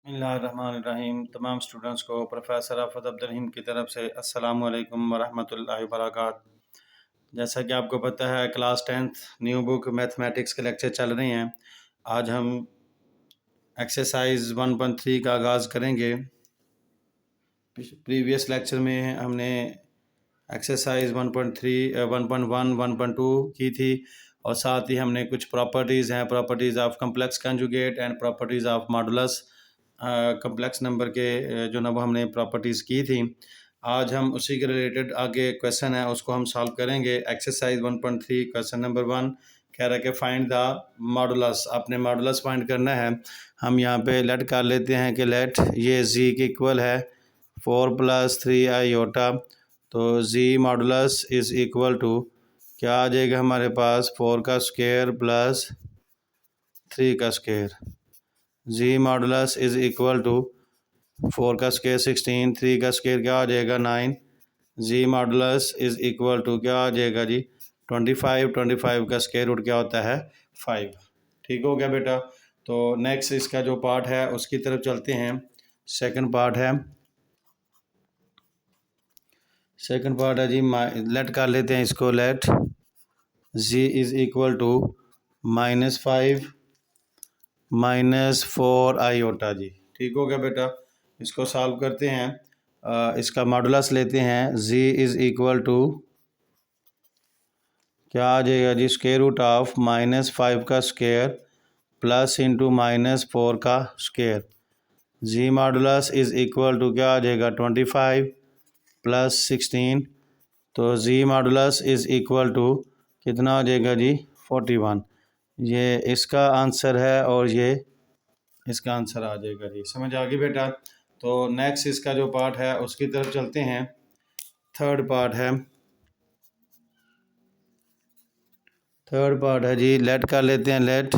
बिस्मिल्लाहिर्रहमानिर्रहीम। तमाम स्टूडेंट्स को प्रोफेसर आफत अब्दुल रहीम की तरफ से अस्सलाम वालेकुम वरहमतुल्लाहि वबरकातुहू। जैसा कि आपको पता है class 10th new book mathematics के लेक्चर चल रहे हैं। आज हम एक्सरसाइज 1.3 का आगाज़ करेंगे। प्रीवियस लेक्चर में हमने एक्सरसाइज 1.3, 1.1, 1.2 की थी और साथ ही हमने कुछ प्रॉपर्टीज़ हैं, properties of complex conjugate and properties of modulus complex number के जो ना वो हमने प्रॉपर्टीज़ की थी। आज हम उसी के रिलेटेड आगे क्वेश्चन है उसको हम सॉल्व करेंगे। एक्सरसाइज 1.3 क्वेश्चन नंबर 1 कह रहा है कि फाइंड द मॉडुलस। आपने मॉडुलस फाइंड करना है। हम यहाँ पे लेट कर लेते हैं कि लेट ये जी के इक्वल है 4 + 3 आयोटा। तो Z modulus is equal to क्या आ जाएगा हमारे पास 4 का स्क्वायर प्लस 3 का square. Ji modulus is equal to 4 का स्क्वायर 16, 3 का स्क्वायर क्या आ जाएगा 9। जी मॉडुलस इज़ इक्वल टू क्या आ जाएगा जी 25, 25 का स्क्वायर रूट क्या होता है 5। ठीक हो गया बेटा। तो नेक्स्ट इसका जो पार्ट है उसकी तरफ चलते हैं। सेकंड पार्ट है जी लेट कर लेते हैं इसको। Let Z is equal to -5 -4 iota जी। ठीक हो गया बेटा। इसको सॉल्व करते हैं। इसका मॉडुलस लेते हैं। जी इज़ इक्वल टू क्या आ जाएगा जी स्क्वायर रूट ऑफ -5 का स्क्वायर प्लस इंटू -4 का square. Ji modulus is equal to क्या आ जाएगा 25 + 16। तो Z modulus is equal to कितना हो जाएगा जी 41। ये इसका आंसर है और ये इसका आंसर आ जाएगा जी। समझ आ गई बेटा। तो नेक्स्ट इसका जो पार्ट है उसकी तरफ चलते हैं। थर्ड पार्ट है जी लेट कर लेते हैं। Let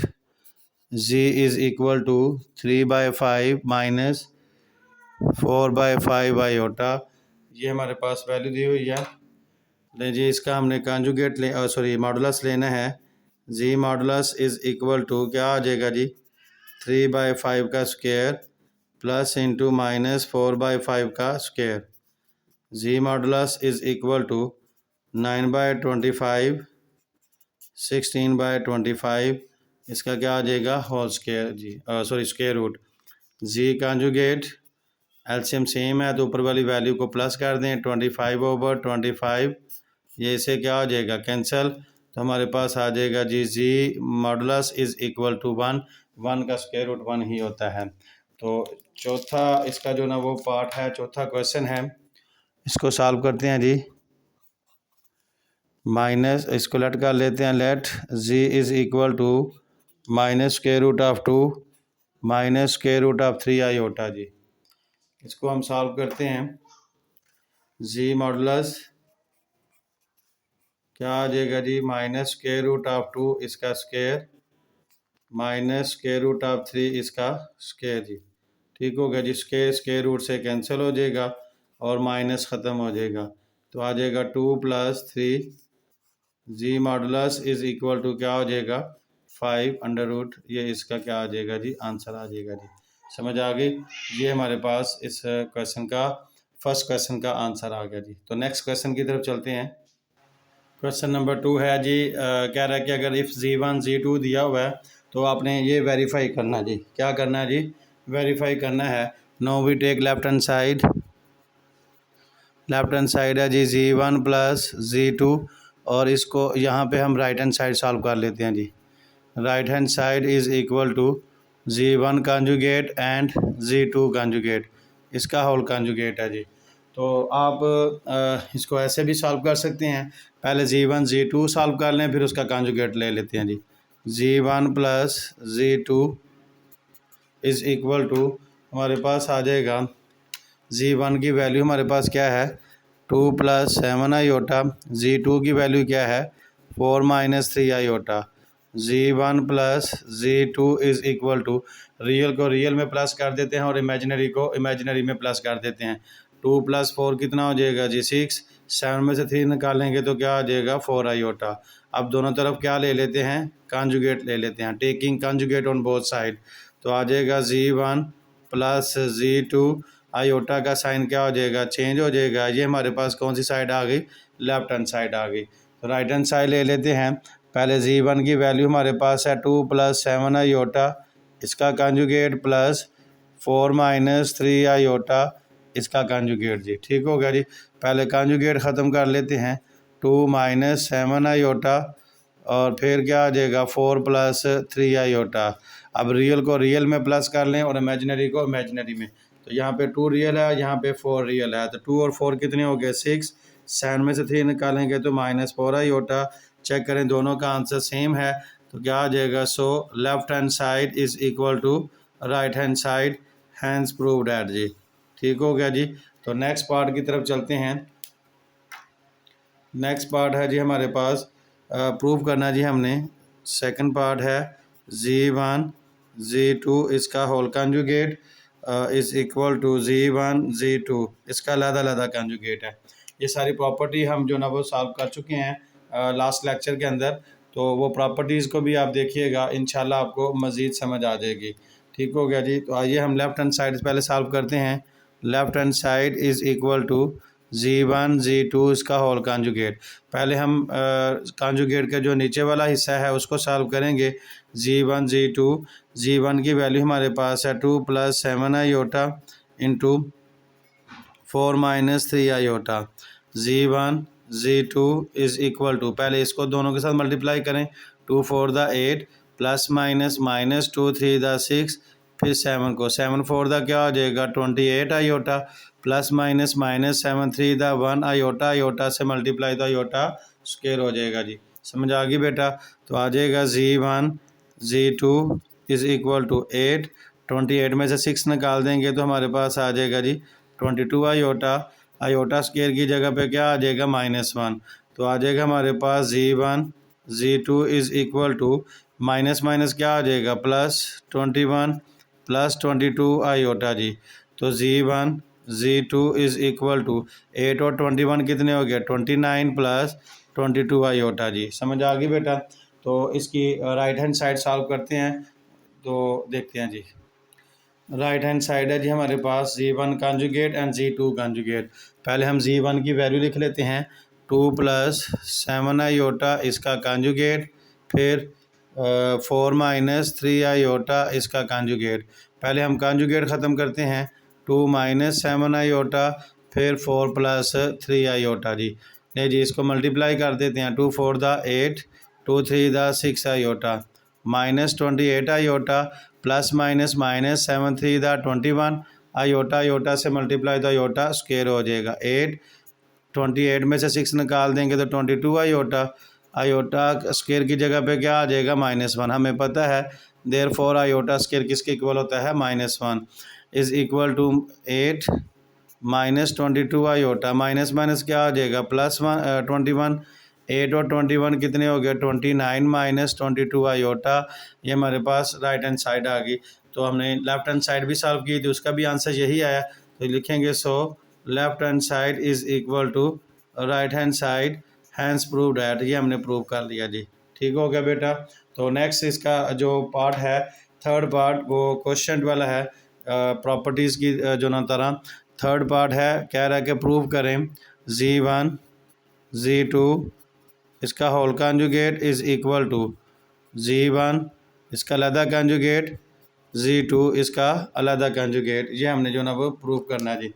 Z is equal to 3/5 -4/5 iota. ये हमारे पास वैल्यू दी हुई है। ले जी इसका हमने कंजुगेट मॉडुलस लेना है। जी मॉडुलस इज़ इक्वल टू क्या आ जाएगा जी 3/5 का स्क्वायर प्लस इंटू -4/5 का square. Ji modulus is equal to 9/25, 16/25। इसका क्या आ जाएगा whole square Z square root. Z conjugate LCM same है तो ऊपर वाली वैल्यू को प्लस कर दें 25/25। ये इसे क्या हो जाएगा कैंसिल। तो हमारे पास आ जाएगा जी मॉडुलस इज़ इक्वल टू 1 का स्क्वायर रूट 1 ही होता है। तो चौथा इसका जो ना वो पार्ट है, चौथा क्वेश्चन है, इसको सॉल्व करते हैं जी। माइनस इसको लेट कर लेते हैं। Let Z is equal to -√2 -√3 iota जी। इसको हम सॉल्व करते हैं। जी मॉडुलस क्या आ जाएगा जी -√2 इसका स्क्वायर -√3 इसका स्क्वायर जी। ठीक हो गया जी। स्क्वायर रूट से कैंसिल हो जाएगा और माइनस ख़त्म हो जाएगा। तो आ जाएगा 2 + 3। जी मॉडुलस इज़ इक्वल टू क्या हो जाएगा 5 ये इसका क्या आ जाएगा जी आंसर आ जाएगा जी। समझ आ गई। ये हमारे पास इस क्वेश्चन का फर्स्ट क्वेश्चन का आंसर आ गया जी। तो नेक्स्ट क्वेश्चन की तरफ चलते हैं। क्वेश्चन नंबर 2 है जी कह रहा है कि अगर इफ़ जी1 जी2 दिया हुआ है तो आपने ये वेरीफाई करना जी। क्या करना है जी वेरीफाई करना है। Now we take left hand side है जी जी1 + जी2 और इसको यहाँ पे हम राइट हैंड साइड सॉल्व कर लेते हैं जी। Right hand side is equal to जी1 कंजुगेट एंड जी2 कंजुगेट। इसका होल कंजुगेट है जी। तो आप इसको ऐसे भी सॉल्व कर सकते हैं। पहले जी1 जी2 सॉल्व कर लें फिर उसका कंजुगेट ले लेते हैं जी। जी1 + जी2 इज़ इक्वल टू हमारे पास आ जाएगा जी1 की वैल्यू हमारे पास क्या है 2 + 7 आयोटा। जी2 की वैल्यू क्या है 4 - 3 आयोटा। जी1 + G2 is equal to real को रियल में प्लस कर देते हैं और इमेजिनरी को इमेजिनरी में प्लस कर देते हैं। 2 + 4 कितना हो जाएगा जी 6। 7 में से 3 निकालेंगे तो क्या आ जाएगा 4 आयोटा। अब दोनों तरफ क्या ले लेते हैं कंजुगेट ले लेते हैं। Taking conjugate on both side तो आ जाएगा जी1 प्लस Z2 आयोटा का साइन क्या हो जाएगा, चेंज हो जाएगा। ये हमारे पास कौन सी साइड आ गई, लेफ्ट हैंड साइड आ गई। तो राइट हैंड साइड ले लेते हैं। पहले Z1 की वैल्यू हमारे पास है 2 + 7 आयोटा, इसका कंजुगेट प्लस 4 - 3 आयोटा, इसका कंजुगेट जी। ठीक हो गया जी। पहले कंजुगेट ख़त्म कर लेते हैं। 2 - 7 आयोटा और फिर क्या आ जाएगा 4 + 3 आयोटा। अब रियल को रियल में प्लस कर लें और इमेजिनरी को इमेजिनरी में। तो यहाँ पे 2 रियल है, यहाँ पे 4 रियल है। तो 2 और 4 कितने हो गए 6। 7 में से 3 निकालेंगे तो -4 आयोटा। चेक करें दोनों का आंसर सेम है तो क्या आ जाएगा। So left hand side is equal to right hand side, hence proved at जी। ठीक हो गया जी। तो नेक्स्ट पार्ट की तरफ चलते हैं। नेक्स्ट पार्ट है जी हमारे पास प्रूव करना जी हमने। सेकंड पार्ट है Z1 Z2 इसका whole conjugate is equal to Z1 Z2 इसका अलग-अलग कंजुगेट है। ये सारी प्रॉपर्टी हम जो ना वो सॉल्व कर चुके हैं लास्ट लेक्चर के अंदर। तो वो प्रॉपर्टीज़ को भी आप देखिएगा, इंशाल्लाह आपको मज़ीद समझ आ जाएगी। ठीक हो गया जी। तो आइए हम लेफ़्ट हैंड साइड से पहले सॉल्व करते हैं। Left hand side is equal to Z1 Z2 इसका होल कंजुगेट। पहले हम कंजुगेट का जो नीचे वाला हिस्सा है उसको सॉल्व करेंगे। Z1 Z2, Z1 की वैल्यू हमारे पास है 2 + 7 iota into 4 - 3 iota. Z1 Z2 is equal to, पहले इसको दोनों के साथ मल्टीप्लाई करें। 2 4 दा 8 प्लस माइनस -2 3 दा 6, फिर 7 को 7 4 दा क्या हो जाएगा 28 आयोटा, प्लस माइनस -7 3 दा 1 आयोटा, आयोटा से मल्टीप्लाई तो आयोटा स्क्वायर हो जाएगा जी। समझ आ गई बेटा। तो आ जाएगा Z1 Z2 is equal to 8, 28 में से 6 निकाल देंगे तो हमारे पास आ जाएगा जी 22 आयोटा। आयोटा स्क्वायर की जगह पे क्या आ जाएगा -1। तो आ जाएगा हमारे पास Z1 Z2 is equal to minus minus क्या आ जाएगा +21 + 22 आयोटा जी। तो Z1 Z2 is equal to 8 और 21 कितने हो गए 29 + 22 आयोटा जी। समझ आ गई बेटा। तो इसकी राइट हैंड साइड सॉल्व करते हैं तो देखते हैं जी। राइट हैंड साइड है जी हमारे पास Z1 conjugate and Z2 conjugate. पहले हम Z1 की वैल्यू लिख लेते हैं 2 + 7 आयोटा इसका कंजुगेट, फिर 4 - 3 आयोटा इसका कंजुगेट। पहले हम कंजुगेट ख़त्म करते हैं। 2 - 7 आयोटा फिर 4 + 3 आयोटा जी। नहीं जी, इसको मल्टीप्लाई कर देते हैं। 2 4 दा 8, 2 3 दा 6 आयोटा, -28 आयोटा, प्लस माइनस -7 3 दा 21 आयोटा, आयोटा से मल्टीप्लाई तो आयोटा स्क्वायर हो जाएगा। 8 28 में से 6 निकाल देंगे तो 22 आयोटा, आयोटा स्क्वायर की जगह पे क्या आ जाएगा -1। हमें पता है देयरफॉर आयोटा स्क्वायर किसके इक्वल होता है -1 is equal to 8 -22 iota, minus minus क्या आ जाएगा +21। 8 और 21 कितने हो गए 29 - 22 आयोटा। ये हमारे पास राइट हैंड साइड आ गई। तो हमने लेफ्ट हैंड साइड भी सॉल्व की थी, उसका भी आंसर यही आया। तो लिखेंगे so left hand side is equal to right hand side, hence proved at. ये हमने प्रूव कर लिया जी। ठीक हो गया बेटा। तो नेक्स्ट इसका जो पार्ट है थर्ड पार्ट वो क्वेश्चन वाला है प्रॉपर्टीज़ की जो ना तरह। थर्ड पार्ट है कह रहा है कि प्रूव करें Z1 Z2 इसका whole conjugate is equal to Z1 इसका अलहदा कंजुगेट, Z2 इसका अलहदा कंजुगेट। ये हमने जो ना वो प्रूव करना है जी।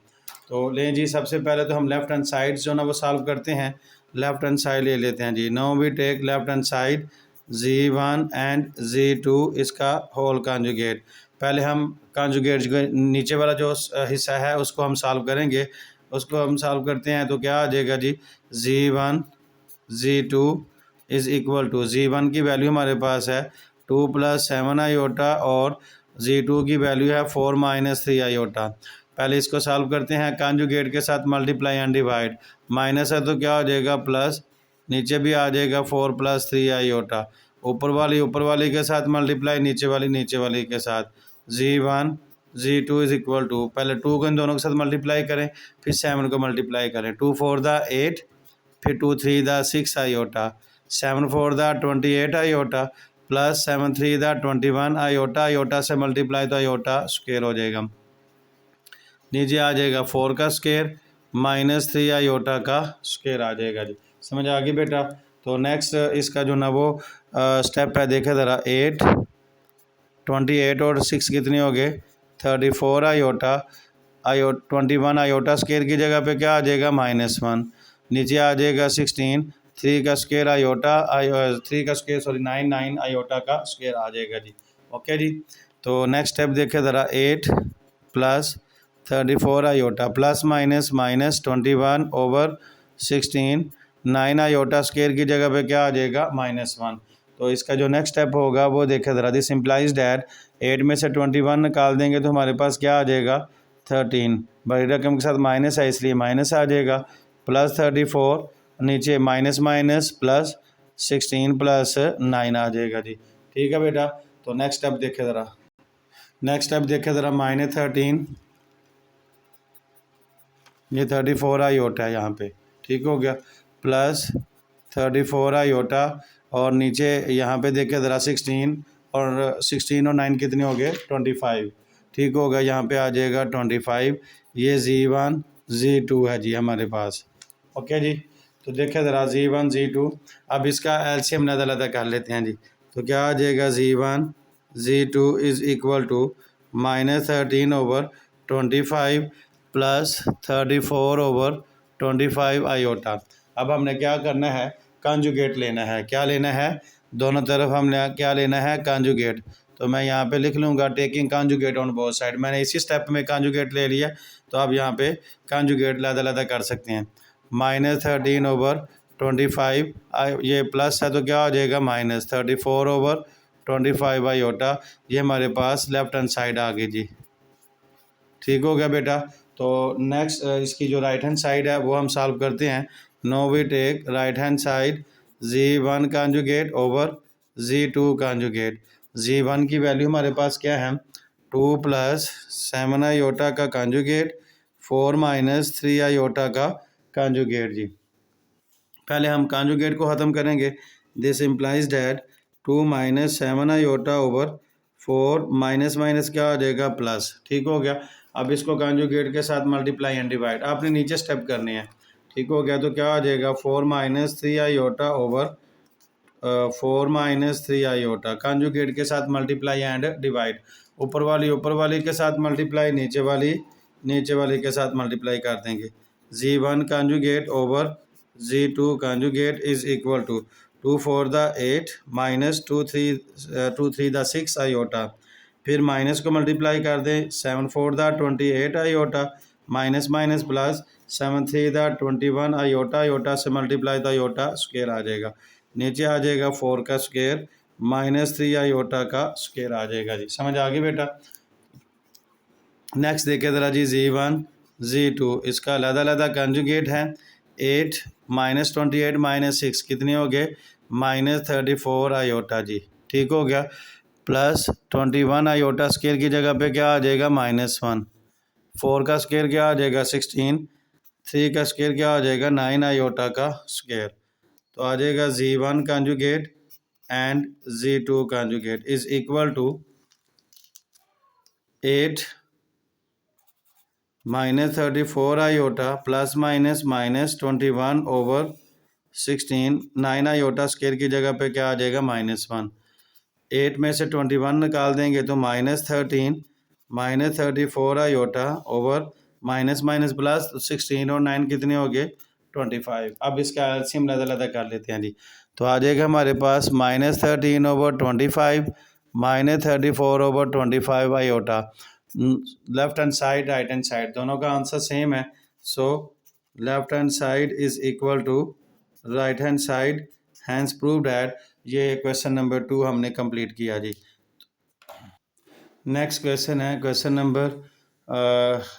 तो लें जी, सबसे पहले तो हम लेफ़्ट हैंड साइड जो ना वो सॉल्व करते हैं। लेफ़्ट हैंड साइड ले लेते हैं जी। Now we take left hand side Z1 and Z2 इसका होल कंजुगेट। पहले हम कंजुगेट जो नीचे वाला जो हिस्सा है उसको हम सॉल्व करेंगे। उसको हम सॉल्व करते हैं तो क्या आ जाएगा जी Z1 Z2 is equal to Z1 की वैल्यू हमारे पास है 2 + 7 आयोटा और Z2 की वैल्यू है 4 - 3 आयोटा। पहले इसको सॉल्व करते हैं कंजुगेट के साथ मल्टीप्लाई एंड डिवाइड। माइनस है तो क्या हो जाएगा प्लस, नीचे भी आ जाएगा 4 + 3 आयोटा। ऊपर वाली के साथ मल्टीप्लाई, नीचे वाली के साथ। Z1 Z2 is equal to, पहले 2 को इन दोनों के साथ मल्टीप्लाई करें, फिर 7 को मल्टीप्लाई करें। 2 4 दा 8, फिर 2 3 दा 6 आयोटा, 7 4 दा 28 आयोटा, प्लस 7 3 दा 21 आयोटा, आयोटा से मल्टीप्लाई तो आयोटा स्क्वायर हो जाएगा। नीचे आ जाएगा 4 का स्क्वायर माइनस 3 आयोटा का स्क्वायर आ जाएगा जी। समझ आ गई बेटा। तो नेक्स्ट इसका जो ना वो स्टेप है, देखे ज़रा 8 28 और 6 कितने हो गए 34 आयोटा 21 आयोटा स्क्वायर की जगह पे क्या आ जाएगा -1। नीचे आ जाएगा 16 3 का स्क्वायर आयोटा 3 का स्क्वायर सॉरी 9 आयोटा का स्क्वायर आ जाएगा जी। ओके जी। तो नेक्स्ट स्टेप देखे ज़रा 8 plus 34 iota plus minus -21 over 16 9 iota square की जगह पे क्या आ जाएगा -1। तो इसका जो नेक्स्ट स्टेप होगा वो देखे ज़रा, दिस इम्प्लाइज डैट 8 में से 21 निकाल देंगे तो हमारे पास क्या आ जाएगा 13। बड़ी रकम के साथ माइनस है इसलिए माइनस आ जाएगा, प्लस 34 नीचे माइनस माइनस प्लस 16 प्लस 9 आ जाएगा जी। ठीक है बेटा। तो नेक्स्ट स्टेप देखे ज़रा, नेक्स्ट स्टेप देखे ज़रा -13, ये 34 आयोटा है यहाँ पे, ठीक हो गया, प्लस 34 आयोटा और नीचे यहाँ पे देखे ज़रा 16 और 9 कितने हो गए 25, ठीक हो गया, यहाँ पे आ जाएगा 25। ये Z1 Z2 है जी हमारे पास। ओके जी। तो देखे ज़रा Z1 Z2, अब इसका एलसीएम अलग कर लेते हैं जी। तो क्या आ जाएगा Z1 Z2 is equal to -13 over 25 plus 34 over 25 iota. अब हमने क्या करना है, कंजुगेट लेना है। क्या लेना है, दोनों तरफ हमने क्या लेना है, कंजुगेट। तो मैं यहाँ पे लिख लूँगा taking conjugate on both side. मैंने इसी स्टेप में कंजुगेट ले लिया, तो आप यहाँ पे कंजुगेट अलग कर सकते हैं। -13 ओवर 25 ये प्लस है तो क्या हो जाएगा -34 ओवर 25 आयोटा। ये हमारे पास लेफ्ट हैंड साइड आ गई जी। ठीक हो गया बेटा। तो नेक्स्ट इसकी जो राइट हैंड साइड है वो हम सॉल्व करते हैं। Now we take right hand side Z1 conjugate over Z2 conjugate. Z1 की वैल्यू हमारे पास क्या है 2 + 7 आयोटा का कंजुगेट 4 - 3 आयोटा का कंजुगेट जी। पहले हम कंजुगेट को ख़त्म करेंगे। This implies that 2 - 7 iota over 4 minus minus क्या हो जाएगा प्लस। ठीक हो गया। अब इसको कंजुगेट के साथ मल्टीप्लाई एंड डिवाइड आपने नीचे स्टेप करने हैं। ठीक हो गया। तो क्या आ जाएगा 4 - 3 आयोटा ओवर 4 - 3 आयोटा कंजुगेट के साथ मल्टीप्लाई एंड डिवाइड। ऊपर वाली के साथ मल्टीप्लाई, नीचे वाली के साथ मल्टीप्लाई कर देंगे। Z1 conjugate over Z2 conjugate is equal to 2 4 द 8 -2 3 द 6 आयोटा। फिर माइनस को मल्टीप्लाई कर दें, 7 4 द 28 आयोटा माइनस माइनस प्लस 7 3 द 21 आयोटा, आयोटा से मल्टीप्लाई तो आयोटा स्क्वायर आ जाएगा। नीचे आ जाएगा 4 का स्क्वायर -3 आयोटा का स्क्वायर आ जाएगा जी। समझ आ गई बेटा। नेक्स्ट देखे ज़रा जी Z1 Z2 इसका अलग कंजुगेट है। 8 -28 -6 कितने हो गए -34 आयोटा जी। ठीक हो गया। प्लस 21 आयोटा स्क्वायर की जगह पे क्या आ जाएगा -1। 4 का स्क्वायर क्या आ जाएगा 16, 3 का स्क्वायर क्या आ जाएगा 9 आयोटा का स्क्वायर। तो आ जाएगा Z1 conjugate and Z2 conjugate is equal to 8 -34 iota plus -21 over 16 9 iota square की जगह पे क्या आ जाएगा -1। 8 में से 21 निकाल देंगे तो -13 -34 iota over minus minus plus 16 और 9 कितने हो गए 25। अब इसका एलसीएम अलग कर लेते हैं जी। तो आ जाएगा हमारे पास -13 over 25 -34 over 25 iota. Left hand side right hand side दोनों का आंसर सेम है। So left hand side is equal to right hand side, hence prove that. ये क्वेश्चन नंबर 2 हमने कंप्लीट किया जी। नेक्स्ट क्वेश्चन है क्वेश्चन नंबर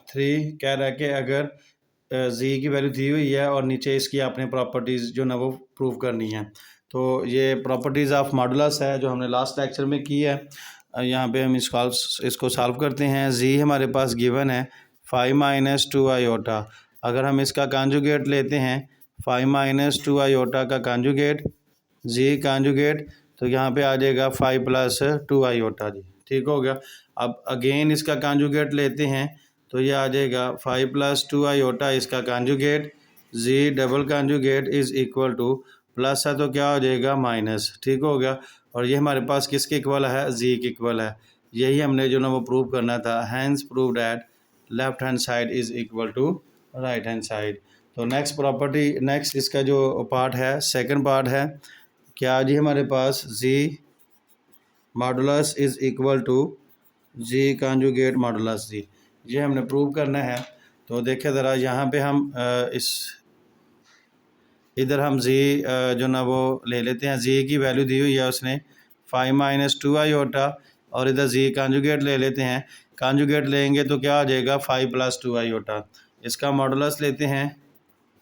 3। कह रहा है कि अगर जी की वैल्यू दी हुई है और नीचे इसकी आपने प्रॉपर्टीज़ जो ना वो प्रूव करनी है। तो ये प्रॉपर्टीज़ ऑफ मॉडुलस है जो हमने लास्ट लेक्चर में की है। यहाँ पे हम इसको सॉल्व करते हैं। जी हमारे पास गिवन है 5 - 2 आयोटा। अगर हम इसका कॉन्जुगेट लेते हैं 5 - 2 आयोटा का कॉन्जुगेट जी कॉन्जुगेट, तो यहाँ पे आ जाएगा 5 + 2 आयोटा जी। ठीक हो गया। अब अगेन इसका कॉन्जुगेट लेते हैं तो ये आ जाएगा 5 + 2 आयोटा इसका conjugate Z double conjugate is equal to plus है तो क्या हो जाएगा माइनस। ठीक हो गया। और ये हमारे पास किसके इक्वल है, जी के इक्वल है। यही हमने जो ना वो प्रूव करना था। Hence prove that left hand side is equal to right hand side. तो नेक्स्ट इसका जो पार्ट है, सेकंड पार्ट है क्या जी, हमारे पास Z modulus is equal to Z conjugate modulus जी। ये हमने प्रूव करना है। तो देखिए ज़रा यहाँ पे हम इधर हम जी जो ना वो ले लेते हैं। जी की वैल्यू दी हुई है उसने 5 - 2 आयोटा, और इधर जी कॉन्जुगेट ले लेते हैं। कॉन्जुगेट लेंगे तो क्या आ जाएगा 5 + 2 आयोटा। इसका मॉडुलस लेते हैं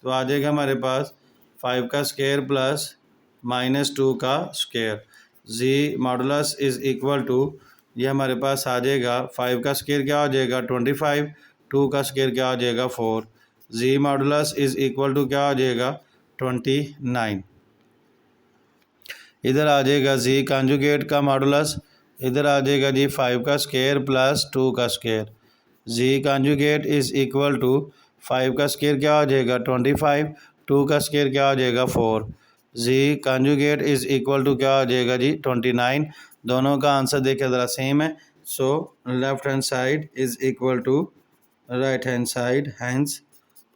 तो आ जाएगा हमारे पास 5 का स्क्वायर प्लस -2 का square. Ji modulus is equal to, ये हमारे पास आ जाएगा 5 का स्क्वायर क्या हो जाएगा 25, 2 का स्क्वायर क्या हो जाएगा 4। Z modulus is equal to क्या हो जाएगा 29। इधर आ जाएगा जी कॉन्जुगेट का मॉडुलस, इधर आ जाएगा जी 5 का स्क्वायर प्लस 2 का square. Z conjugate is equal to 5 का स्क्वायर क्या हो जाएगा 25, 2 का स्क्वायर क्या हो जाएगा 4। Z conjugate is equal to क्या हो जाएगा जी 29। दोनों का आंसर देखिए ज़रा सेम है। So left hand side is equal to right hand side, hence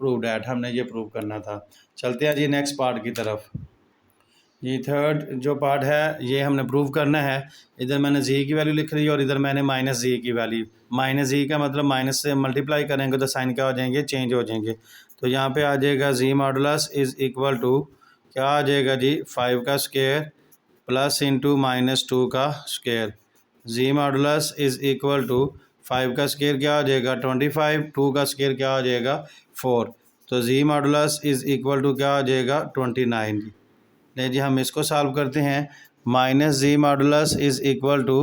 prove that. हमने ये प्रूव करना था। चलते हैं जी नेक्स्ट पार्ट की तरफ। ये थर्ड जो पार्ट है ये हमने प्रूव करना है। इधर मैंने जी की वैल्यू लिख रही है और इधर मैंने माइनस जी की वैल्यू। माइनस जी का मतलब माइनस से मल्टीप्लाई करेंगे तो साइन क्या हो जाएंगे, चेंज हो जाएंगे। तो यहाँ पे आ जाएगा जी मॉडुलस इज़ इक्वल टू क्या आ जाएगा जी 5 का स्क्वायर प्लस इंटू -2 का square. Ji modulus is equal to 5 का स्क्वायर क्या हो जाएगा 25, 2 का स्क्वायर क्या हो जाएगा 4। तो Z modulus is equal to क्या हो जाएगा 29 जी। नहीं जी, हम इसको सॉल्व करते हैं। Minus Z modulus is equal to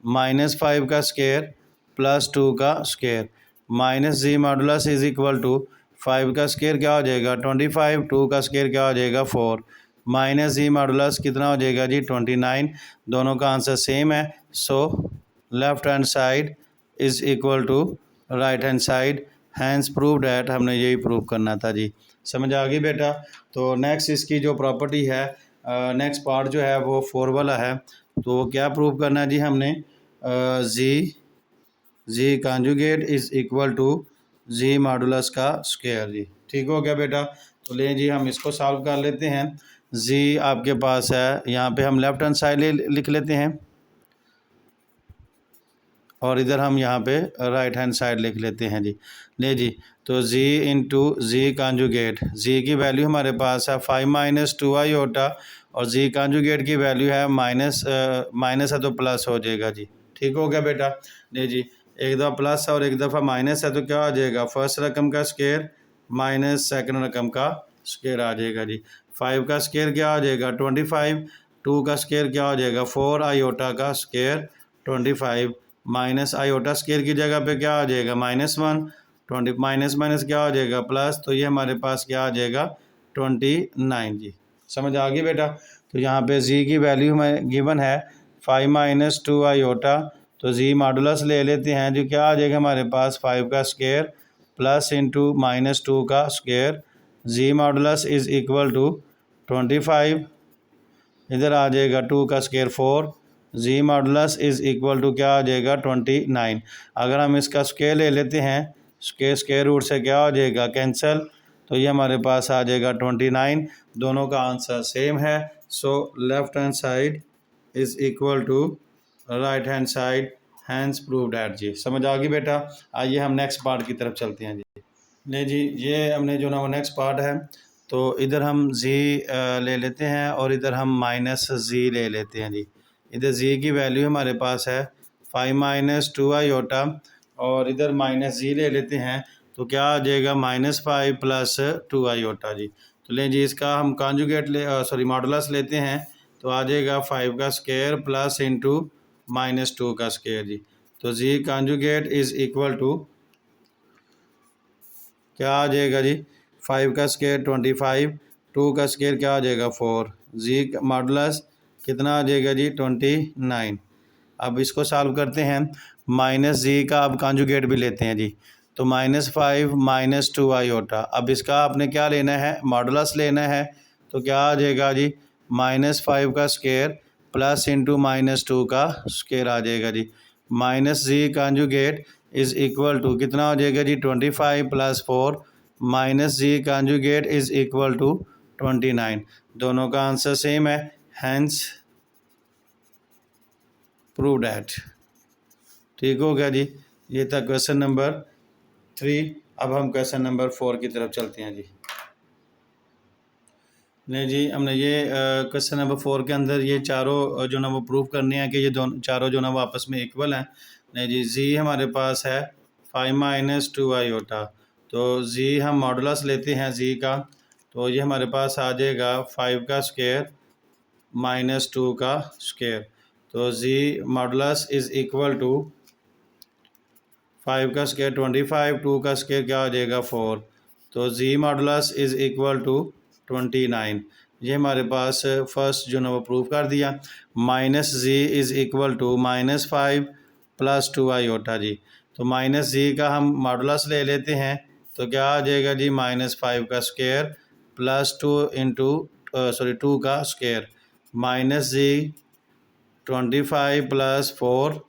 -5 का स्क्वायर प्लस 2 का square. Minus Z modulus is equal to 5 का स्क्वायर क्या हो जाएगा 25, 2 का स्क्वायर क्या हो जाएगा 4। माइनस जी मॉडुलस कितना हो जाएगा जी 29। दोनों का आंसर सेम है। So left hand side is equal to right hand side, hence prove that. हमने यही प्रूव करना था जी। समझ आ गई बेटा। तो नेक्स्ट इसकी जो प्रॉपर्टी है, नेक्स्ट पार्ट जो है वो 4 वाला है। तो क्या प्रूव करना है जी हमने, Z conjugate is equal to Z modulus का स्क्वायर जी। ठीक हो गया बेटा। तो ले जी हम इसको सॉल्व कर लेते हैं। जी आपके पास है, यहाँ पे हम लेफ्ट हैंड साइड लिख लेते हैं और इधर हम यहाँ पे राइट हैंड साइड लिख लेते हैं जी। ले जी, तो जी इंटू जी कॉन्जुगेट, जी की वैल्यू हमारे पास है 5 - 2 आयोटा और जी कॉन्जुगेट की वैल्यू है माइनस है तो प्लस हो जाएगा जी। ठीक हो गया बेटा। ले जी, एक दफ़ा प्लस है और एक दफ़ा माइनस है तो क्या आ जाएगा, फर्स्ट रकम का स्क्वायर माइनस सेकंड रकम का स्क्वायर आ जाएगा जी। 5 का स्क्वायर क्या आ जाएगा 25, 2 का स्क्वायर क्या हो जाएगा 4 आयोटा का स्क्वायर 25, माइनस आयोटा स्क्वायर की जगह पे क्या आ जाएगा -1, 20 माइनस माइनस क्या हो जाएगा प्लस। तो ये हमारे पास क्या आ जाएगा 29 जी। समझ आ गई बेटा। तो यहाँ पे जी की वैल्यू हमें गिवन है 5 - 2 आयोटा। तो जी मॉडुलस ले लेते हैं जो क्या आ जाएगा हमारे पास 5 का स्क्वायर प्लस इंटू -2 का square. Ji modulus is equal to 25, इधर आ जाएगा 2 का square 4। Z modulus is equal to क्या आ जाएगा 29। अगर हम इसका स्क्वायर ले लेते हैं, स्क्वायर रूट से क्या हो जाएगा कैंसिल। तो ये हमारे पास आ जाएगा 29। दोनों का आंसर सेम है। So left hand side is equal to right hand side, hence prove that जी। समझ आ गई बेटा। आइए हम नेक्स्ट पार्ट की तरफ चलते हैं जी। नहीं जी, ये हमने जो ना वो नेक्स्ट पार्ट है। तो इधर हम जी ले लेते हैं और इधर हम -जी ले लेते हैं जी। इधर जी की वैल्यू हमारे पास है 5 - 2 आयोटा और इधर -जी ले लेते हैं तो क्या आ जाएगा -5 + 2 आयोटा जी। तो लें जी, इसका हम कॉन्जुगेट मॉडुलस लेते हैं तो आ जाएगा 5 का स्क्वायर प्लस इंटू -2 का स्क्वायर जी। तो जी कॉन्जुगेट इज़ इक्वल टू क्या आ जाएगा जी 5 का स्क्वायर 25, 2 का स्क्वायर क्या आ जाएगा 4। जी मॉडुलस कितना आ जाएगा जी 29। अब इसको सॉल्व करते हैं। -जी का अब कॉन्जुगेट भी लेते हैं जी। तो -5 -2 आयोटा। अब इसका आपने क्या लेना है, मॉडुलस लेना है। तो क्या आ जाएगा जी, -5 का स्क्वायर प्लस इंटू -2 का स्क्वायर आ जाएगा जी। Minus z conjugate is equal to कितना हो जाएगा जी, 25 + 4 minus z conjugate is equal to 29। दोनों का आंसर सेम है, हैंस प्रूव डैट। ठीक हो गया जी। ये था क्वेश्चन नंबर 3। अब हम क्वेश्चन नंबर 4 की तरफ चलते हैं जी। नहीं जी, हमने ये क्वेश्चन नंबर 4 के अंदर ये चारों जो ना वो प्रूव करने हैं कि ये दोनों चारों जो ना वो आपस में इक्वल हैं। नहीं जी, जी हमारे पास है 5 - 2 आयोटा। तो जी हम मॉडुलस लेते हैं जी का, तो ये हमारे पास आ जाएगा 5 का स्क्वायर -2 का स्क्वायर। तो Z modulus is equal to 5 का स्क्वायर 25, 2 का स्क्वायर क्या हो जाएगा 4। तो Z modulus is equal to 29। ये हमारे पास फर्स्ट जो ना वो प्रूव कर दिया। Minus z is equal to -5 + 2 iota जी। तो माइनस जी का हम मॉडुलस ले लेते हैं, तो क्या आ जाएगा जी, -5 का स्क्वायर प्लस 2 का square minus z 25 + 4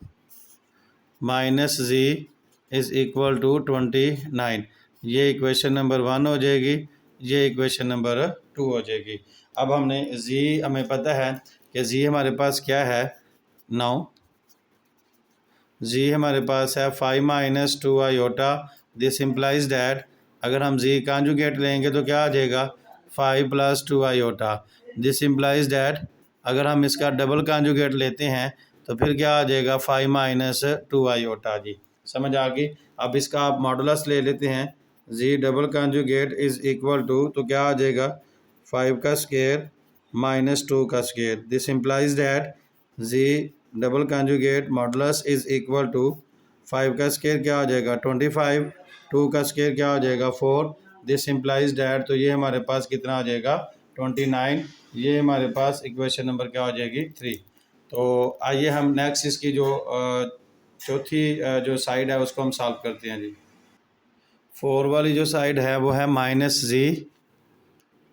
minus z is equal to 29। ये इक्वेशन नंबर 1 हो जाएगी, ये इक्वेशन नंबर 2 हो जाएगी। अब हमने जी हमें पता है कि जी हमारे पास क्या है, 9। जी हमारे पास है 5 - 2 आयोटा। दिस इम्प्लाइज डैट अगर हम जी कॉन्जुगेट लेंगे तो क्या आ जाएगा, 5 + 2 आयोटा। दिस इम्प्लाइज डैट अगर हम इसका डबल कॉन्जुगेट लेते हैं तो फिर क्या आ जाएगा, 5 - 2 आयोटा जी। समझ आ गई। अब इसका आप मॉडुलस ले लेते हैं, z double conjugate is equal to, तो क्या आ जाएगा, 5 का स्क्वायर -2 का square. This implies that z double conjugate modulus is equal to 5 का स्क्वायर क्या हो जाएगा 25, 2 का स्क्वायर क्या हो जाएगा 4। दिस इम्प्लाइज डैट, तो ये हमारे पास कितना आ जाएगा 29। ये हमारे पास इक्वेशन नंबर क्या हो जाएगी 3। तो आइए हम नेक्स्ट इसकी जो चौथी जो साइड है उसको हम सॉल्व करते हैं जी। 4 वाली जो साइड है वो है -जी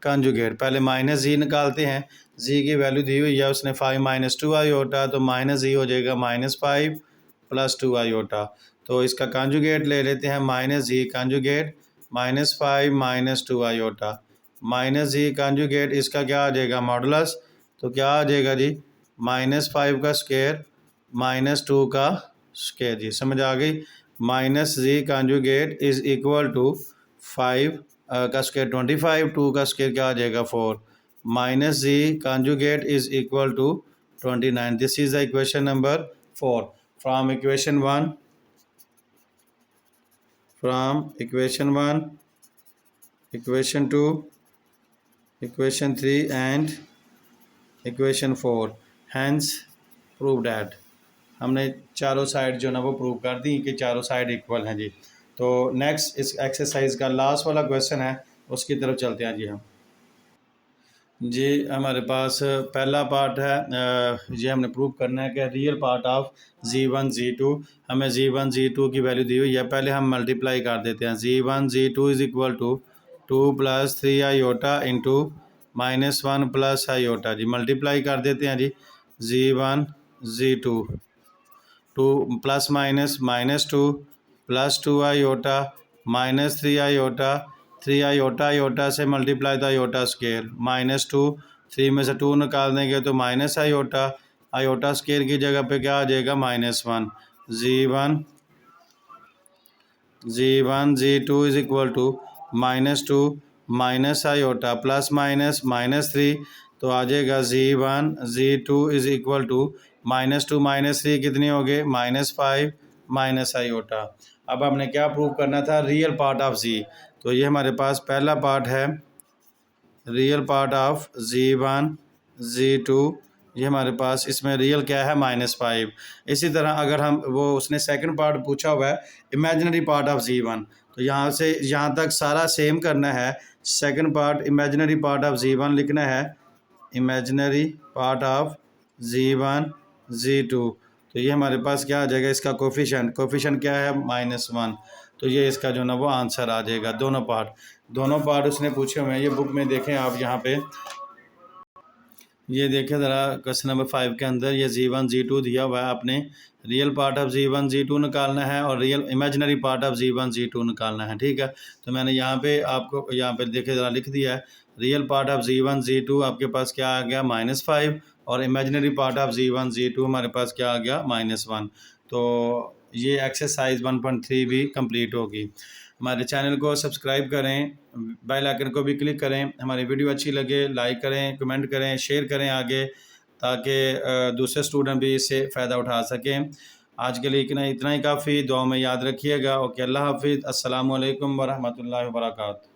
कॉन्जुगेट। पहले -जी निकालते हैं। जी की वैल्यू दी हुई है उसने 5 - 2 आयोटा, तो -जी हो जाएगा -5 + 2 आयोटा। तो इसका कॉन्जुगेट ले लेते हैं, -z conjugate -5 - 2 iota. -Z conjugate इसका क्या आ जाएगा, मॉडुलस। तो क्या आ जाएगा जी, -5 का स्क्वायर -2 का स्क्वायर जी। समझ आ गई। -जी कॉन्जुगेट इज़ इक्वल टू 5 का स्क्वायर 25, 2 का स्क्वायर क्या आ जाएगा 4। -Z conjugate is equal to 29। This is the equation number 4 from equation 1, equation 2, equation 3 and equation 4। Hence prove that. हमने चारों साइड जो ना वो प्रूव कर दी कि चारों साइड इक्वल हैं जी। तो नेक्स्ट इस एक्सरसाइज का लास्ट वाला क्वेश्चन है, उसकी तरफ चलते हैं जी हम। जी हमारे पास पहला पार्ट है, ये हमने प्रूव करना है कि real part of z one z two. हमें जी1 जी2 की वैल्यू दी हुई है। पहले हम मल्टीप्लाई कर देते हैं। Z one z two is equal to 2 + 3 iota into -1 + iota जी। मल्टीप्लाई कर देते हैं जी। Z one z two 2 + -2 + 2 iota -3 iota 3 iota iota से मल्टीप्लाई द आयोटा स्केयर -2 3 में से 2 निकाल देंगे तो माइनस आयोटा आयोटा स्केयर की जगह पे क्या आ जाएगा -1। Z one z two is equal to -2 minus iota plus -3, तो आ जाएगा z one z two is equal to -2 -3 कितने हो गए -5 माइनस आयोटा। अब हमने क्या प्रूव करना था, रियल पार्ट ऑफ जी। तो ये हमारे पास पहला पार्ट है, real part of z one G2. ये हमारे पास इसमें रियल क्या है -5। इसी तरह अगर हम वो उसने सेकंड पार्ट पूछा हुआ है इमेजिनरी पार्ट ऑफ जी1, तो यहाँ से यहाँ तक सारा सेम करना है। Second part imaginary part of G1 लिखना है, imaginary part of z one G2. तो ये हमारे पास क्या आ जाएगा, इसका कोफिशिएंट क्या है -1। तो ये इसका जो ना वो आंसर आ जाएगा। दोनों पार्ट उसने पूछे हुए हैं, ये बुक में देखें आप यहाँ पे, ये देखें ज़रा क्वेश्चन नंबर 5 के अंदर ये Z1 Z2 दिया हुआ है। आपने real part of Z1 Z2 निकालना है और real imaginary part of Z1 Z2 निकालना है, ठीक है। तो मैंने यहाँ पे आपको यहाँ पे देखे ज़रा लिख दिया है, real part of Z1 Z2 आपके पास क्या आ गया -5 और imaginary part of Z1 Z2 हमारे पास क्या आ गया -1। तो ये एक्सरसाइज 1.3 भी कंप्लीट होगी। हमारे चैनल को सब्सक्राइब करें, बेल आइकन को भी क्लिक करें। हमारी वीडियो अच्छी लगे लाइक करें, कमेंट करें, शेयर करें आगे, ताकि दूसरे स्टूडेंट भी इससे फ़ायदा उठा सकें। आज के लिए इतना ही काफ़ी। दुआ में याद रखिएगा। ओके, अल्लाह हाफिज़। अस्सलामु अलैकुम वरहमतुल्लाहि वबरकातुहू।